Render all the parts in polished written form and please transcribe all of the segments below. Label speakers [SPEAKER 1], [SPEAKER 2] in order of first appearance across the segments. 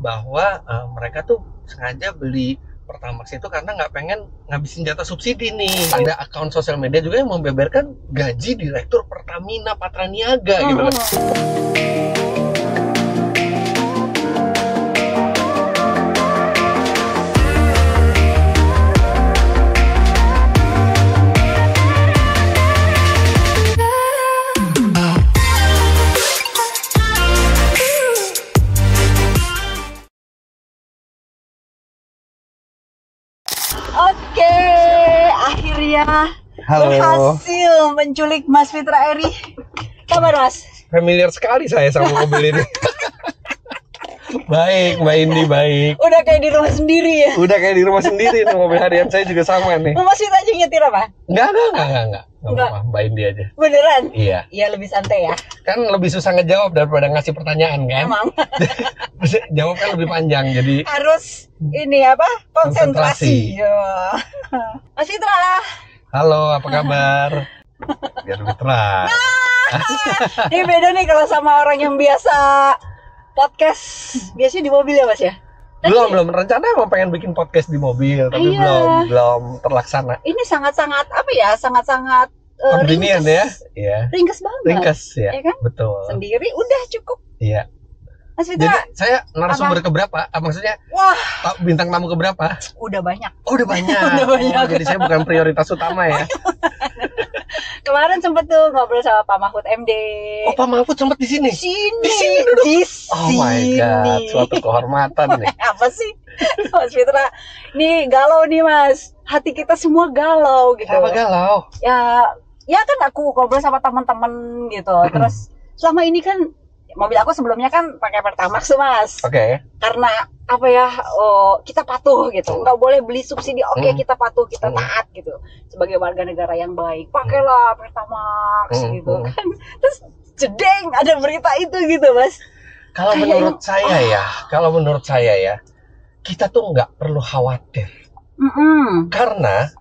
[SPEAKER 1] bahwa mereka tuh sengaja beli Pertamax itu karena nggak pengen ngabisin jatah subsidi nih. Ada akun sosial media juga yang membeberkan gaji direktur Pertamina Patraniaga gitu loh.
[SPEAKER 2] Oke, akhirnya
[SPEAKER 1] Halo.
[SPEAKER 2] berhasil menculik Mas Fitra Eri. Kabar Mas?
[SPEAKER 1] Familiar sekali saya sama mobil ini. Baik, Mbak Indi, baik.
[SPEAKER 2] Udah kayak di rumah sendiri ya?
[SPEAKER 1] Udah kayak di rumah sendiri nih, mobil harian saya juga sama nih.
[SPEAKER 2] Mas Fitra aja nyetir apa?
[SPEAKER 1] Enggak apa-apa, Mbak Indi aja.
[SPEAKER 2] Beneran?
[SPEAKER 1] Iya.
[SPEAKER 2] Iya, lebih santai ya?
[SPEAKER 1] Kan lebih susah ngejawab daripada ngasih pertanyaan kan?
[SPEAKER 2] Emang?
[SPEAKER 1] Jawab kan lebih panjang, jadi
[SPEAKER 2] Harus ini apa? Konsentrasi.
[SPEAKER 1] Konsentrasi.
[SPEAKER 2] Yo. Mas Fitra,
[SPEAKER 1] halo, apa kabar? Biar lebih terang.
[SPEAKER 2] ini beda nih kalau sama orang yang biasa podcast. Biasanya di mobil ya Mas ya?
[SPEAKER 1] Belum rencana emang pengen bikin podcast di mobil, tapi
[SPEAKER 2] Iya.
[SPEAKER 1] belum terlaksana.
[SPEAKER 2] Ini sangat-sangat apa ya? Sangat-sangat
[SPEAKER 1] Convenient ya? Iya.
[SPEAKER 2] Ringkes banget.
[SPEAKER 1] Ringkes ya,
[SPEAKER 2] Ya kan?
[SPEAKER 1] betul.
[SPEAKER 2] Sendiri udah cukup.
[SPEAKER 1] Iya.
[SPEAKER 2] Mas
[SPEAKER 1] Jadi
[SPEAKER 2] Fitra,
[SPEAKER 1] saya narasumber keberapa? Maksudnya
[SPEAKER 2] wah,
[SPEAKER 1] bintang tamu keberapa?
[SPEAKER 2] udah banyak.
[SPEAKER 1] Oh, udah banyak.
[SPEAKER 2] Udah banyak.
[SPEAKER 1] Oh, jadi saya bukan prioritas utama ya.
[SPEAKER 2] Kemarin sempet tuh ngobrol sama Pak Mahfud MD.
[SPEAKER 1] Oh, Pak Mahfud sempat di sini.
[SPEAKER 2] Di sini.
[SPEAKER 1] Di sini duduk.
[SPEAKER 2] Di
[SPEAKER 1] Oh my god, suatu kehormatan nih.
[SPEAKER 2] Apa sih? Mas Fitra, nih galau nih Mas. Hati kita semua galau gitu.
[SPEAKER 1] Apa galau?
[SPEAKER 2] Ya kan aku ngobrol sama teman-teman gitu. Terus selama ini kan mobil aku sebelumnya kan pakai Pertamax tuh Mas.
[SPEAKER 1] Oke.
[SPEAKER 2] Karena apa ya, kita patuh gitu, nggak boleh beli subsidi. Oke, kita patuh, kita taat gitu sebagai warga negara yang baik. Pakailah Pertamax gitu kan. Terus jedeng ada berita itu gitu Mas.
[SPEAKER 1] Kalau menurut saya ya, kita tuh nggak perlu khawatir karena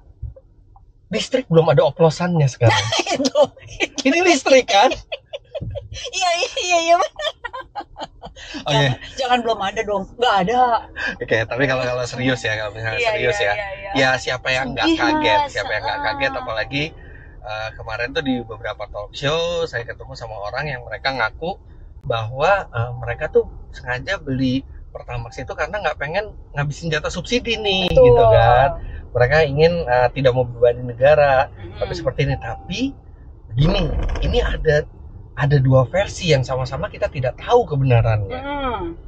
[SPEAKER 1] listrik belum ada oplosannya sekarang.
[SPEAKER 2] Itu
[SPEAKER 1] Ini listrik kan?
[SPEAKER 2] iya
[SPEAKER 1] Oke.
[SPEAKER 2] jangan belum ada dong, nggak ada.
[SPEAKER 1] Oke, tapi kalau serius ya, kalau misalnya
[SPEAKER 2] Iya,
[SPEAKER 1] serius
[SPEAKER 2] iya,
[SPEAKER 1] ya,
[SPEAKER 2] iya.
[SPEAKER 1] ya siapa yang nggak
[SPEAKER 2] Sedih,
[SPEAKER 1] kaget,
[SPEAKER 2] Mas.
[SPEAKER 1] siapa yang nggak kaget, apalagi kemarin tuh di beberapa talk show saya ketemu sama orang yang mereka ngaku bahwa mereka tuh sengaja beli Pertamax itu karena nggak pengen ngabisin jatah subsidi nih,
[SPEAKER 2] Betul.
[SPEAKER 1] gitu kan? Mereka ingin tidak mau membebani negara, tapi seperti ini. Tapi begini, ini ada dua versi yang sama-sama kita tidak tahu kebenarannya.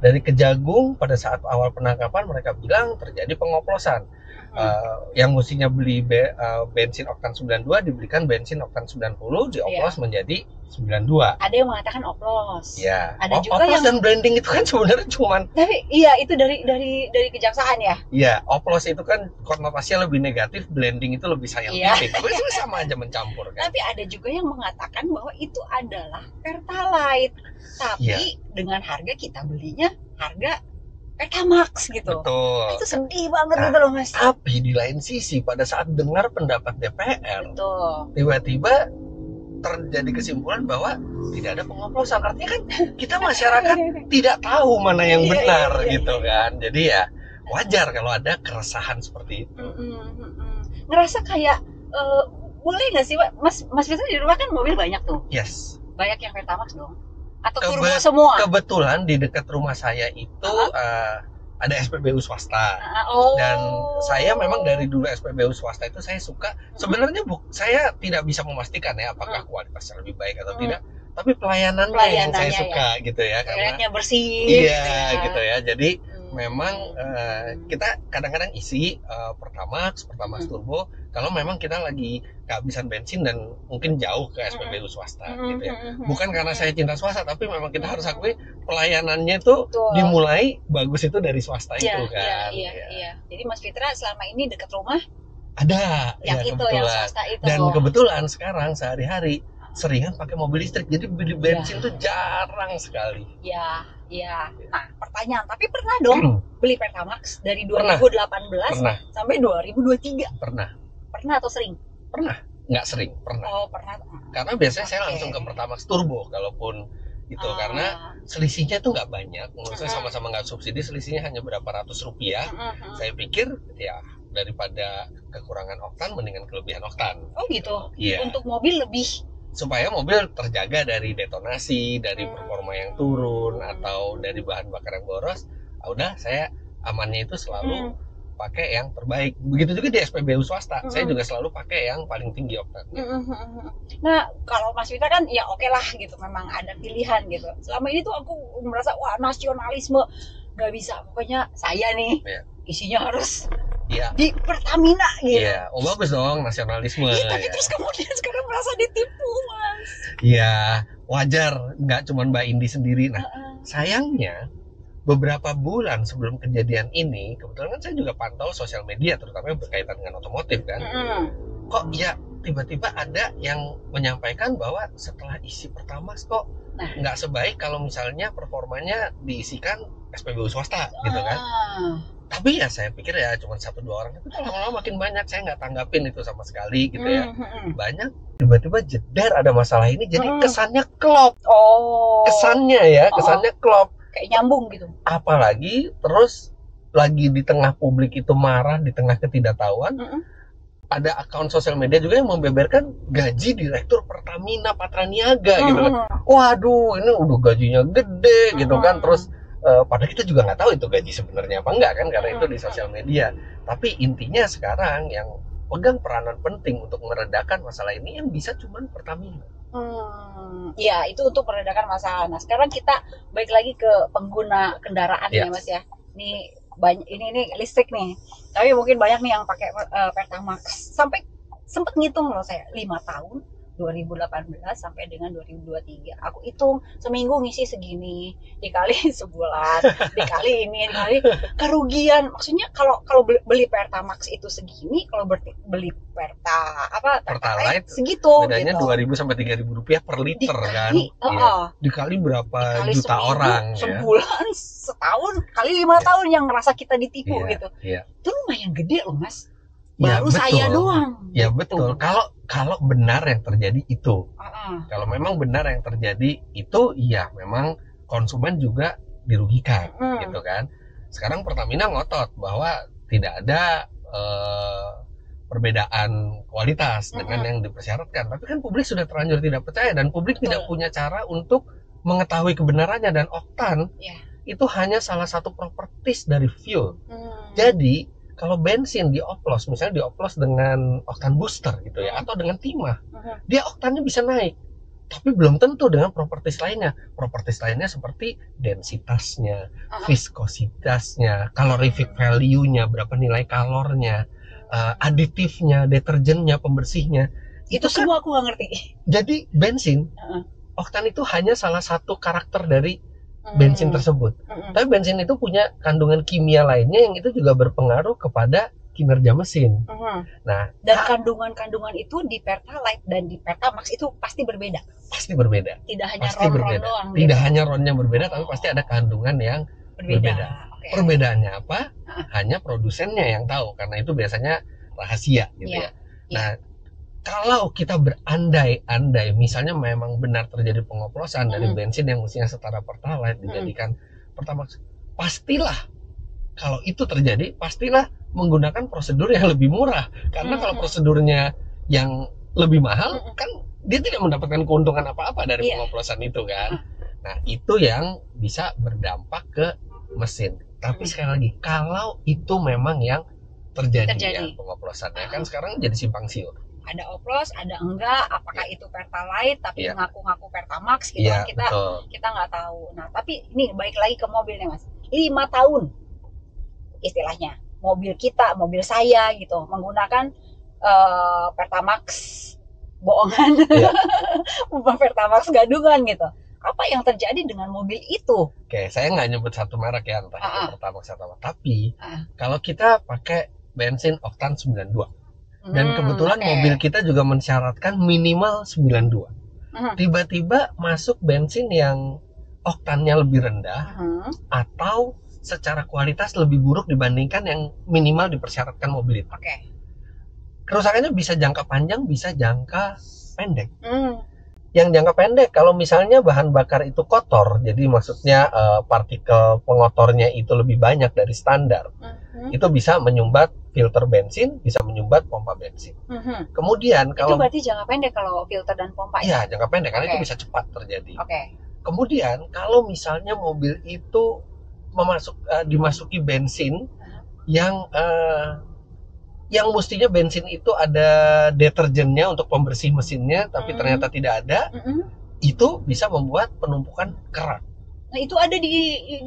[SPEAKER 1] Dari Kejagung pada saat awal penangkapan mereka bilang terjadi pengoplosan. Yang mestinya beli bensin oktan 92 dibelikan bensin oktan 90, dioplos menjadi 92.
[SPEAKER 2] Ada yang mengatakan oplos.
[SPEAKER 1] Ya.
[SPEAKER 2] Ada juga
[SPEAKER 1] oplos
[SPEAKER 2] yang
[SPEAKER 1] dan blending itu kan sebenarnya cuman
[SPEAKER 2] tapi iya itu dari kejaksaan ya.
[SPEAKER 1] ya, oplos itu kan konotasinya lebih negatif, blending itu lebih scientific. Tapi itu sama aja mencampur kan.
[SPEAKER 2] Tapi ada juga yang mengatakan bahwa itu adalah Pertalite, tapi dengan harga kita belinya harga Pertamax gitu.
[SPEAKER 1] Betul.
[SPEAKER 2] Itu sedih banget gitu loh Mas.
[SPEAKER 1] Tapi di lain sisi pada saat dengar pendapat DPR,
[SPEAKER 2] Betul.
[SPEAKER 1] tiba-tiba terjadi kesimpulan bahwa tidak ada pengoplosan. Artinya kan kita masyarakat tidak tahu mana yang benar gitu kan. Jadi ya wajar kalau ada keresahan seperti itu.
[SPEAKER 2] Ngerasa kayak boleh nggak sih Mas Fitra di rumah kan mobil banyak tuh.
[SPEAKER 1] Yes.
[SPEAKER 2] Banyak yang Pertamax dong. Atau turbo semua.
[SPEAKER 1] Kebetulan di dekat rumah saya itu ada SPBU swasta. Dan saya memang dari dulu SPBU swasta itu saya suka. Sebenarnya saya tidak bisa memastikan ya apakah kualitasnya lebih baik atau tidak. Tapi pelayanannya yang saya suka gitu ya.
[SPEAKER 2] Toiletnya bersih.
[SPEAKER 1] Iya gitu ya. Jadi memang kita kadang-kadang isi Pertamax turbo kalau memang kita lagi kehabisan bensin dan mungkin jauh ke SPBU swasta gitu ya. Bukan karena saya cinta swasta, tapi memang kita harus akui pelayanannya tuh dimulai bagus itu dari swasta itu kan.
[SPEAKER 2] Iya. Jadi Mas Fitra selama ini dekat rumah
[SPEAKER 1] ada
[SPEAKER 2] yang
[SPEAKER 1] ya,
[SPEAKER 2] itu
[SPEAKER 1] kebetulan.
[SPEAKER 2] yang swasta itu.
[SPEAKER 1] Dan kebetulan sekarang sehari-hari seringan pakai mobil listrik, jadi beli bensin tuh jarang sekali.
[SPEAKER 2] Iya. Nah, pertanyaan, tapi pernah dong beli Pertamax dari 2018 sampai 2023? Pernah atau sering?
[SPEAKER 1] Pernah. Nggak sering, pernah.
[SPEAKER 2] Oh, pernah.
[SPEAKER 1] Karena biasanya saya langsung ke Pertamax turbo kalaupun gitu. Karena selisihnya tuh nggak banyak, menurut saya sama-sama nggak subsidi, selisihnya hanya berapa ratus rupiah. Saya pikir ya daripada kekurangan oktan mendingan kelebihan oktan.
[SPEAKER 2] Oh gitu.
[SPEAKER 1] Iya.
[SPEAKER 2] Untuk mobil lebih,
[SPEAKER 1] supaya mobil terjaga dari detonasi, dari performa yang turun atau dari bahan bakar yang boros. Udah, saya amannya itu selalu pakai yang terbaik. Begitu juga di SPBU swasta, saya juga selalu pakai yang paling tinggi oktan.
[SPEAKER 2] Nah, kalau Mas Vita kan ya oke lah gitu, memang ada pilihan gitu. Selama ini tuh aku merasa wah nasionalisme nggak bisa, pokoknya saya nih isinya harus di Pertamina gitu.
[SPEAKER 1] Iya, bagus dong nasionalisme.
[SPEAKER 2] Iya, tapi terus kemudian sekarang merasa ditipu, Mas.
[SPEAKER 1] Iya, wajar, nggak cuma Mbak Indi sendiri. Nah, sayangnya beberapa bulan sebelum kejadian ini, kebetulan kan saya juga pantau sosial media, terutama yang berkaitan dengan otomotif kan. Kok ya tiba-tiba ada yang menyampaikan bahwa setelah isi Pertamax kok nggak sebaik kalau misalnya performanya diisikan SPBU swasta gitu kan. Tapi ya saya pikir ya cuma 1-2 orang, tapi lama-lama makin banyak, saya nggak tanggapin itu sama sekali gitu ya. Banyak tiba-tiba jedar ada masalah ini, jadi kesannya klop. Kesannya klop.
[SPEAKER 2] Kayak nyambung gitu.
[SPEAKER 1] Apalagi terus lagi di tengah publik itu marah, di tengah ketidaktahuan, ada akun sosial media juga yang membeberkan gaji direktur Pertamina Patraniaga gitu kan. Waduh, ini udah gajinya gede gitu kan. Terus padahal kita juga nggak tahu itu gaji sebenarnya apa enggak kan, karena itu di sosial media. Tapi intinya sekarang yang pegang peranan penting untuk meredakan masalah ini yang bisa cuman Pertamina.
[SPEAKER 2] Ya, itu untuk meredakan masalah. Nah, sekarang kita balik lagi ke pengguna kendaraan ya, Mas ya. Ini banyak, ini listrik nih. Tapi mungkin banyak nih yang pakai Pertamax. Sampai sempat ngitung loh saya, 5 tahun 2018 sampai dengan 2023. Aku hitung seminggu ngisi segini, dikali sebulan, dikali ini, dikali kerugian. Maksudnya kalau beli Pertamax itu segini, kalau beli Pertalite segitu.
[SPEAKER 1] Bedanya
[SPEAKER 2] gitu.
[SPEAKER 1] 2.000 sampai 3.000 rupiah per liter
[SPEAKER 2] dikali,
[SPEAKER 1] kan. Dikali berapa juta
[SPEAKER 2] seminggu,
[SPEAKER 1] orang
[SPEAKER 2] sebulan, setahun, kali 5 tahun yang ngerasa kita ditipu gitu.
[SPEAKER 1] Iya.
[SPEAKER 2] Itu lumayan gede loh, Mas. Baru saya doang.
[SPEAKER 1] Ya betul. Kalau benar yang terjadi itu, kalau memang benar yang terjadi itu, ya memang konsumen juga dirugikan, gitu kan. Sekarang Pertamina ngotot bahwa tidak ada perbedaan kualitas dengan yang dipersyaratkan. Tapi kan publik sudah terlanjur tidak percaya, dan publik tidak punya cara untuk mengetahui kebenarannya, dan oktan itu hanya salah satu properties dari fuel. Jadi kalau bensin dioplos, misalnya dioplos dengan oktan booster gitu ya, atau dengan timah, dia oktannya bisa naik. Tapi belum tentu dengan properties lainnya. Properties lainnya seperti densitasnya, viskositasnya, calorific value-nya, berapa nilai kalornya, aditifnya, deterjennya, pembersihnya.
[SPEAKER 2] Itu semua aku nggak ngerti.
[SPEAKER 1] Jadi bensin, oktan itu hanya salah satu karakter dari bensin tersebut. Tapi bensin itu punya kandungan kimia lainnya yang itu juga berpengaruh kepada kinerja mesin. Nah,
[SPEAKER 2] dan kandungan-kandungan itu di Pertalite dan di Pertamax itu pasti berbeda.
[SPEAKER 1] Pasti berbeda.
[SPEAKER 2] Tidak hanya ron-ron doang.
[SPEAKER 1] Tidak hanya ronnya berbeda, tapi pasti ada kandungan yang berbeda. Perbedaannya apa? Hanya produsennya yang tahu, karena itu biasanya rahasia gitu ya. Nah, kalau kita berandai-andai, misalnya memang benar terjadi pengoplosan dari bensin yang mestinya setara Pertalite dijadikan Pertamax, pastilah kalau itu terjadi, pastilah menggunakan prosedur yang lebih murah. Karena kalau prosedurnya yang lebih mahal, kan dia tidak mendapatkan keuntungan apa-apa dari pengoplosan itu kan. Nah, itu yang bisa berdampak ke mesin. Tapi sekali lagi, kalau itu memang yang terjadi. Ya pengoplosannya, kan sekarang jadi simpang siur.
[SPEAKER 2] Ada oplos, ada enggak, apakah itu Pertalite tapi ngaku-ngaku Pertamax gitu kan, kita nggak tahu. Nah, tapi ini balik lagi ke mobil nih, Mas. 5 tahun istilahnya mobil kita, mobil saya gitu menggunakan Pertamax bohongan, Pertamax gadungan gitu. Apa yang terjadi dengan mobil itu?
[SPEAKER 1] Oke, saya nggak nyebut satu merek ya, entah itu Pertamax atau apa. Tapi kalau kita pakai bensin oktan 92, dan kebetulan mobil kita juga mensyaratkan minimal 92. Tiba-tiba masuk bensin yang oktannya lebih rendah atau secara kualitas lebih buruk dibandingkan yang minimal dipersyaratkan mobil itu. Kerusakannya bisa jangka panjang, bisa jangka pendek. Yang jangka pendek, kalau misalnya bahan bakar itu kotor, jadi maksudnya partikel pengotornya itu lebih banyak dari standar, itu bisa menyumbat filter bensin, bisa menyumbat pompa bensin. Kemudian kalau
[SPEAKER 2] itu berarti jangka pendek kalau filter dan pompa.
[SPEAKER 1] Iya, jangka pendek karena itu bisa cepat terjadi.
[SPEAKER 2] Oke.
[SPEAKER 1] Kemudian kalau misalnya mobil itu dimasuki bensin yang mestinya bensin itu ada deterjennya untuk pembersih mesinnya, tapi ternyata tidak ada, itu bisa membuat penumpukan kerak.
[SPEAKER 2] Nah itu ada di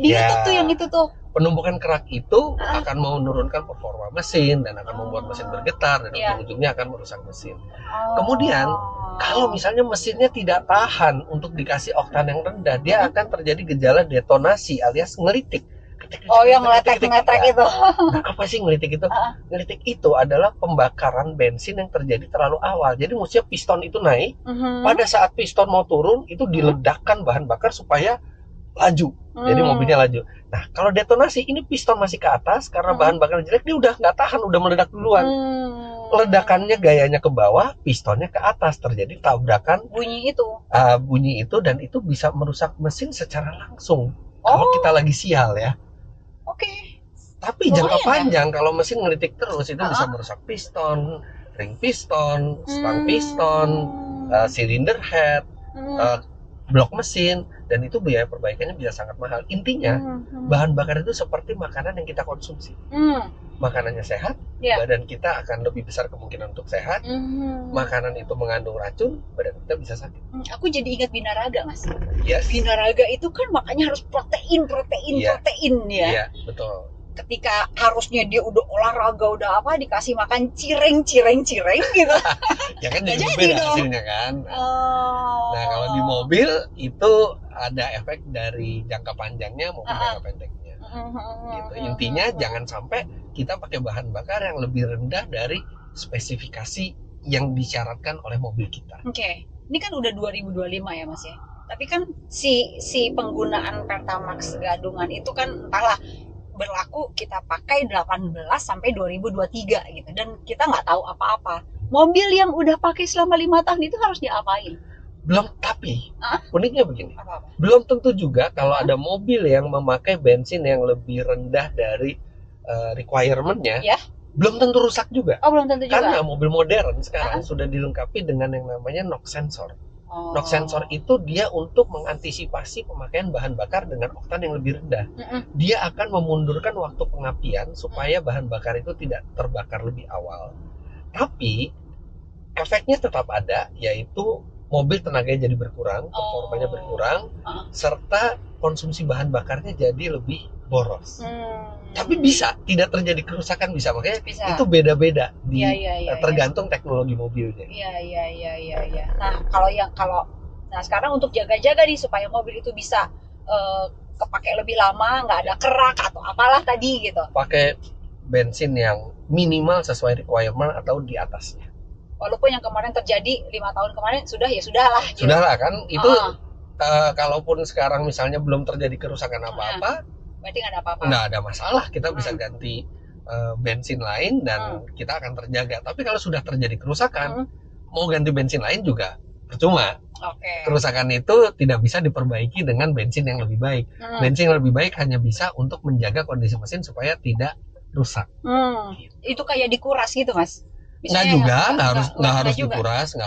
[SPEAKER 2] YouTube tuh yang itu tuh.
[SPEAKER 1] Penumpukan kerak itu akan menurunkan performa mesin dan akan membuat mesin bergetar dan ujung-ujungnya akan merusak mesin. Kemudian kalau misalnya mesinnya tidak tahan untuk dikasih oktan yang rendah, dia akan terjadi gejala detonasi alias ngelitik.
[SPEAKER 2] Yang ngeletek-ngeletek itu.
[SPEAKER 1] Nah, apa sih ngelitik itu? Ngelitik itu adalah pembakaran bensin yang terjadi terlalu awal. Jadi mestinya piston itu naik. Pada saat piston mau turun, itu diledakkan bahan bakar supaya laju. Jadi mobilnya laju. Nah, kalau detonasi, ini piston masih ke atas karena bahan bakar jelek, dia udah nggak tahan, udah meledak duluan. Ledakannya gayanya ke bawah, pistonnya ke atas, terjadi tabrakan.
[SPEAKER 2] Bunyi itu
[SPEAKER 1] dan itu bisa merusak mesin secara langsung. Kalau kita lagi sial ya.
[SPEAKER 2] Oke.
[SPEAKER 1] Tapi jangka panjang kalau mesin ngelitik terus itu bisa merusak piston, ring piston, stang piston, silinder head, blok mesin, dan itu biaya perbaikannya bisa sangat mahal. Intinya bahan bakar itu seperti makanan yang kita konsumsi. Makanannya sehat, badan kita akan lebih besar kemungkinan untuk sehat. Makanan itu mengandung racun, badan kita bisa sakit.
[SPEAKER 2] Aku jadi ingat binaraga, Mas.
[SPEAKER 1] Yes.
[SPEAKER 2] Binaraga itu kan makanya harus protein ya.
[SPEAKER 1] Iya, betul.
[SPEAKER 2] Ketika harusnya dia udah olahraga, udah apa, dikasih makan cireng gitu.
[SPEAKER 1] Ya kan jadi beda hasilnya kan. Nah, kalau di mobil itu ada efek dari jangka panjangnya maupun jangka pendeknya. Gitu. Intinya jangan sampai kita pakai bahan bakar yang lebih rendah dari spesifikasi yang disyaratkan oleh mobil kita.
[SPEAKER 2] Oke. Ini kan udah 2025 ya, Mas ya. Tapi kan si penggunaan Pertamax gadungan itu kan entahlah berlaku kita pakai 18 sampai 2023 gitu, dan kita nggak tahu apa-apa. Mobil yang udah pakai selama 5 tahun itu harus diapain?
[SPEAKER 1] Tapi uniknya begini, belum tentu juga kalau ada mobil yang memakai bensin yang lebih rendah dari requirement-nya, belum tentu rusak juga.
[SPEAKER 2] Belum tentu juga.
[SPEAKER 1] Karena mobil modern sekarang sudah dilengkapi dengan yang namanya NOx sensor. NOx sensor itu dia untuk mengantisipasi pemakaian bahan bakar dengan oktan yang lebih rendah. Dia akan memundurkan waktu pengapian supaya bahan bakar itu tidak terbakar lebih awal. Tapi efeknya tetap ada, yaitu mobil tenaganya jadi berkurang, performanya berkurang, serta konsumsi bahan bakarnya jadi lebih boros. Tapi bisa tidak terjadi kerusakan, bisa, makanya itu beda-beda tergantung teknologi mobilnya.
[SPEAKER 2] Iya. Nah sekarang untuk jaga-jaga nih supaya mobil itu bisa kepake lebih lama, nggak ada kerak atau apalah tadi gitu.
[SPEAKER 1] Pakai bensin yang minimal sesuai requirement atau di atasnya.
[SPEAKER 2] Walaupun yang kemarin terjadi 5 tahun kemarin sudahlah.
[SPEAKER 1] Sudahlah kan itu kalaupun sekarang misalnya belum terjadi kerusakan apa-apa,
[SPEAKER 2] berarti nggak ada apa-apa.
[SPEAKER 1] Nggak ada masalah, kita bisa ganti bensin lain dan kita akan terjaga. Tapi kalau sudah terjadi kerusakan, mau ganti bensin lain juga percuma. Kerusakan itu tidak bisa diperbaiki dengan bensin yang lebih baik. Bensin yang lebih baik hanya bisa untuk menjaga kondisi mesin supaya tidak rusak.
[SPEAKER 2] Itu kayak dikuras gitu, Mas?
[SPEAKER 1] Nggak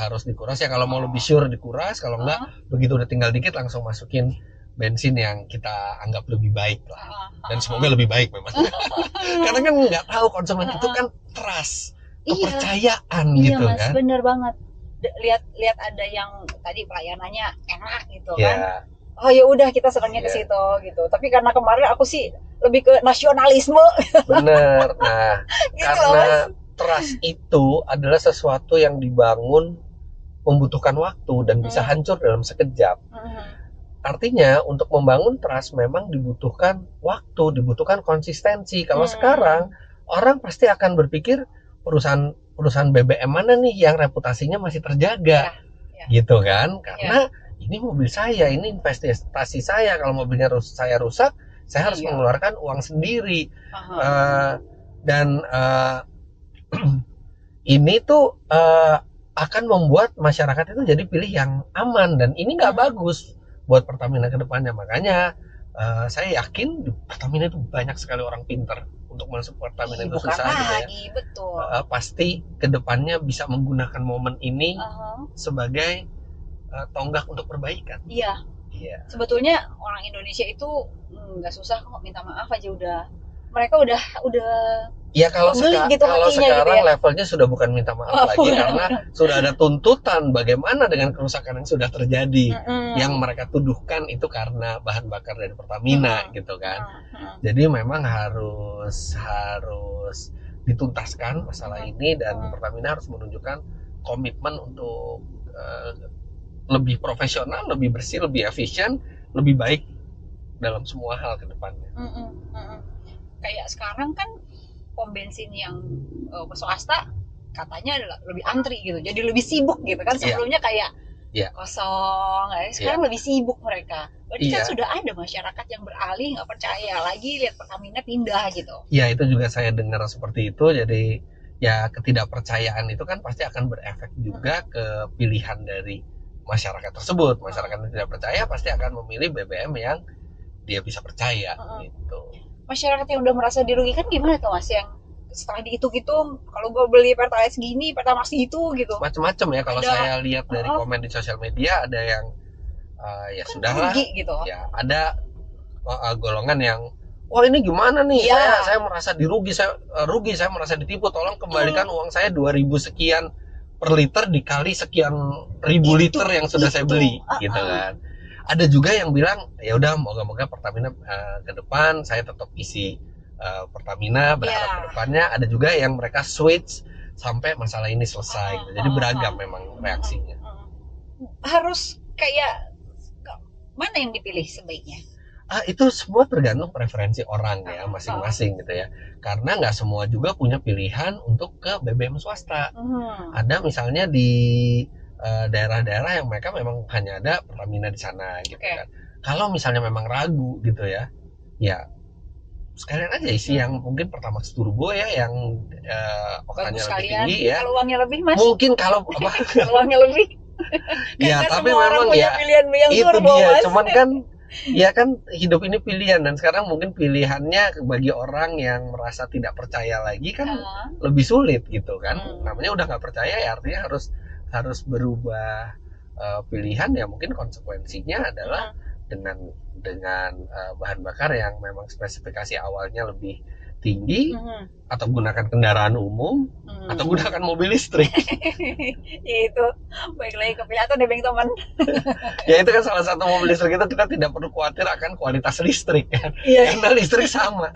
[SPEAKER 1] harus dikuras ya. Kalau mau lebih sure dikuras, kalau enggak begitu udah tinggal dikit langsung masukin bensin yang kita anggap lebih baik lah, dan semoga lebih baik memang. Karena kan nggak tahu, konsumen itu kan trust, kepercayaan gitu
[SPEAKER 2] Mas,
[SPEAKER 1] kan.
[SPEAKER 2] Bener banget. Lihat ada yang tadi pelayanannya enak gitu kan. Oh ya udah, kita senangnya ke situ gitu. Tapi karena kemarin aku sih lebih ke nasionalisme.
[SPEAKER 1] Bener. Nah, gitu, karena trust itu adalah sesuatu yang dibangun membutuhkan waktu dan bisa hancur dalam sekejap. Artinya untuk membangun trust memang dibutuhkan waktu, dibutuhkan konsistensi. Kalau sekarang orang pasti akan berpikir perusahaan BBM mana nih yang reputasinya masih terjaga, gitu kan? Karena ini mobil saya, ini investasi saya. Kalau mobilnya saya rusak, saya harus mengeluarkan uang sendiri. Dan ini tuh akan membuat masyarakat itu jadi pilih yang aman, dan ini nggak bagus buat Pertamina ke depannya. Makanya saya yakin di Pertamina itu banyak sekali orang pintar. Untuk masuk Pertamina itu susah gitu ya.
[SPEAKER 2] Betul.
[SPEAKER 1] Pasti ke depannya bisa menggunakan momen ini sebagai tonggak untuk perbaikan.
[SPEAKER 2] Iya. Sebetulnya orang Indonesia itu nggak susah kok, minta maaf aja udah. Mereka udah
[SPEAKER 1] ya kalau
[SPEAKER 2] gitu
[SPEAKER 1] sekarang
[SPEAKER 2] gitu ya.
[SPEAKER 1] levelnya sudah bukan minta maaf lagi, karena sudah ada tuntutan bagaimana dengan kerusakan yang sudah terjadi, yang mereka tuduhkan itu karena bahan bakar dari Pertamina gitu kan. Jadi memang harus dituntaskan masalah ini, dan Pertamina harus menunjukkan komitmen untuk lebih profesional, lebih bersih, lebih efisien, lebih baik dalam semua hal ke depannya.
[SPEAKER 2] Kayak sekarang kan pom bensin yang swasta katanya lebih antri gitu, jadi lebih sibuk gitu kan. Sebelumnya kayak kosong, sekarang lebih sibuk mereka. Berarti kan sudah ada masyarakat yang beralih, nggak percaya lagi lihat Pertamina pindah gitu.
[SPEAKER 1] Iya, itu juga saya dengar seperti itu. Jadi ya ketidakpercayaan itu kan pasti akan berefek juga ke pilihan dari masyarakat tersebut. Masyarakat yang tidak percaya pasti akan memilih BBM yang dia bisa percaya gitu.
[SPEAKER 2] Masyarakat yang udah merasa dirugikan gimana tuh Mas, yang setelah dihitung-hitung kalau gue beli Pertalite segini, Pertamax segitu gitu?
[SPEAKER 1] Macam-macam ya, kalau saya lihat dari komen di sosial media ada yang ya kan sudahlah gitu. Ya ada golongan yang wah ini gimana nih, saya merasa dirugi, saya merasa ditipu, tolong kembalikan uang saya 2.000 sekian per liter dikali sekian ribu liter yang sudah saya beli gitu kan. Ada juga yang bilang ya udah moga-moga Pertamina ke depan saya tetap isi Pertamina, berharap ke depannya. Ada juga yang mereka switch sampai masalah ini selesai gitu. Jadi beragam memang reaksinya.
[SPEAKER 2] Harus kayak mana yang dipilih sebaiknya?
[SPEAKER 1] Itu semua tergantung preferensi orang ya, masing-masing gitu ya. Karena nggak semua juga punya pilihan untuk ke BBM swasta. Ada misalnya di daerah-daerah yang mereka memang hanya ada Pertamina di sana gitu kan. Kalau misalnya memang ragu gitu ya sekalian aja isi yang mungkin Pertamax Turbo ya, yang oktannya lebih tinggi ya.
[SPEAKER 2] Kalau uangnya lebih Mas.
[SPEAKER 1] Mungkin kalau
[SPEAKER 2] uangnya lebih.
[SPEAKER 1] Ya tapi memang ya itu
[SPEAKER 2] turbo,
[SPEAKER 1] dia.
[SPEAKER 2] Mas.
[SPEAKER 1] Cuman kan ya kan hidup ini pilihan, dan sekarang mungkin pilihannya bagi orang yang merasa tidak percaya lagi kan lebih sulit gitu kan. Namanya udah nggak percaya ya, artinya harus berubah pilihan ya. Mungkin konsekuensinya adalah dengan bahan bakar yang memang spesifikasi awalnya lebih tinggi, atau gunakan kendaraan umum, atau gunakan mobil listrik.
[SPEAKER 2] Itu baik lagi ke pilihan atau nebeng teman.
[SPEAKER 1] Ya itu kan salah satu mobil listrik itu kita tidak perlu khawatir akan kualitas listrik kan. Karena listrik sama,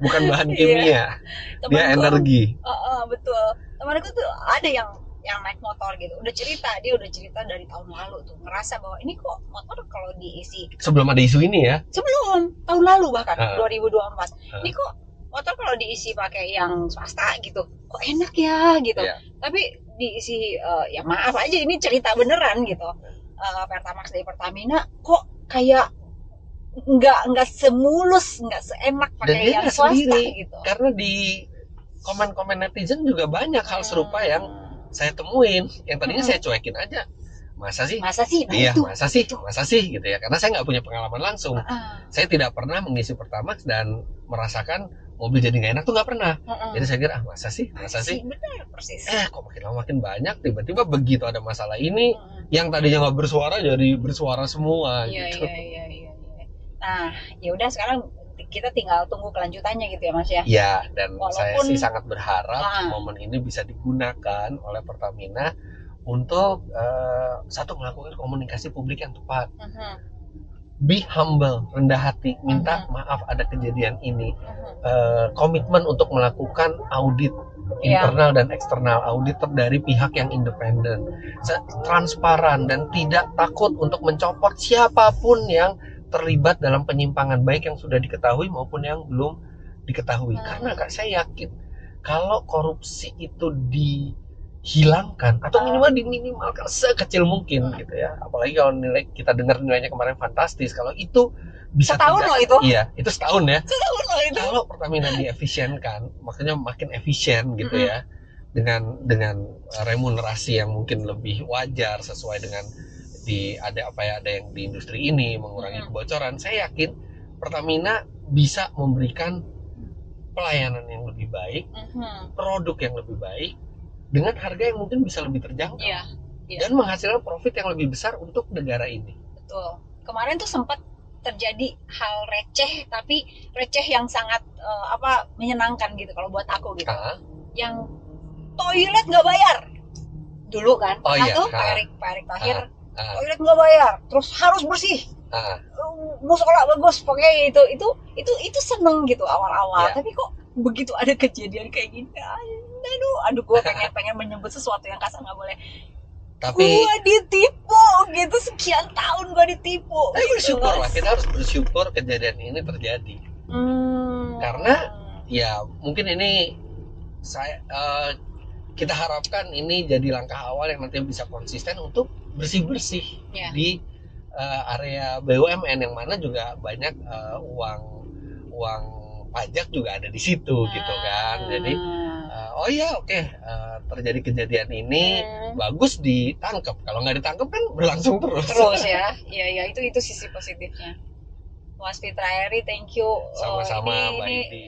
[SPEAKER 1] bukan bahan kimia, dia energi.
[SPEAKER 2] Betul. Temanku tuh ada yang naik motor gitu, dia udah cerita dari tahun lalu tuh, ngerasa bahwa ini kok motor kalau diisi
[SPEAKER 1] sebelum ada isu ini ya,
[SPEAKER 2] sebelum tahun lalu bahkan 2024 ini kok motor kalau diisi pakai yang swasta gitu kok enak ya gitu, tapi diisi ya maaf aja ini cerita beneran gitu, Pertamax dari Pertamina kok kayak nggak semulus, nggak seenak pakai yang swasta sendiri, gitu.
[SPEAKER 1] Karena di komen-komen netizen juga banyak hal serupa yang saya temuin, yang tadinya saya cuekin aja, masa sih iya masa sih gitu ya, karena saya nggak punya pengalaman langsung. Saya tidak pernah mengisi Pertamax dan merasakan mobil jadi nggak enak tuh, nggak pernah. Jadi saya kira masa sih
[SPEAKER 2] benar, persis.
[SPEAKER 1] Kok makin lama makin banyak, tiba-tiba begitu ada masalah ini yang tadinya nggak bersuara jadi bersuara semua gitu.
[SPEAKER 2] Nah ya udah, sekarang kita tinggal tunggu kelanjutannya gitu ya Mas ya.
[SPEAKER 1] Iya, dan saya sih sangat berharap momen ini bisa digunakan oleh Pertamina untuk satu, melakukan komunikasi publik yang tepat. Be humble, rendah hati, minta maaf ada kejadian ini. Komitmen untuk melakukan audit internal dan eksternal, audit dari pihak yang independen, transparan, dan tidak takut untuk mencopot siapapun yang terlibat dalam penyimpangan, baik yang sudah diketahui maupun yang belum diketahui. Karena saya yakin kalau korupsi itu dihilangkan atau minimal diminimalkan sekecil mungkin gitu ya, apalagi kalau nilai kita dengar nilainya kemarin fantastis, kalau itu bisa
[SPEAKER 2] setahun loh itu.
[SPEAKER 1] Iya, itu setahun ya.
[SPEAKER 2] Setahun loh itu.
[SPEAKER 1] Kalau Pertamina diefisienkan, maksudnya makin efisien gitu ya, dengan remunerasi yang mungkin lebih wajar sesuai dengan ada yang di industri ini mengurangi kebocoran, saya yakin Pertamina bisa memberikan pelayanan yang lebih baik, produk yang lebih baik dengan harga yang mungkin bisa lebih terjangkau, dan menghasilkan profit yang lebih besar untuk negara ini.
[SPEAKER 2] Betul. Kemarin tuh sempat terjadi hal receh, tapi receh yang sangat menyenangkan gitu kalau buat aku gitu. Yang toilet nggak bayar dulu kan, Pak Erick Thohir, toilet nggak bayar, terus harus bersih, musola bagus, pokoknya itu seneng gitu awal-awal. Tapi kok begitu ada kejadian kayak gini, aduh gue pengen menyebut sesuatu yang kasar, nggak boleh.
[SPEAKER 1] Tapi
[SPEAKER 2] gue ditipu gitu, sekian tahun gue ditipu.
[SPEAKER 1] Bersyukur lah, kita harus bersyukur kejadian ini terjadi. Karena ya mungkin ini kita harapkan ini jadi langkah awal yang nanti bisa konsisten untuk bersih-bersih di area BUMN, yang mana juga banyak uang pajak juga ada di situ gitu kan. Jadi terjadi kejadian ini, bagus ditangkap. Kalau nggak ditangkap kan berlangsung terus
[SPEAKER 2] ya. Iya itu sisi positifnya. Mas Fitra Eri, thank you.
[SPEAKER 1] Sama-sama Mbak Indi.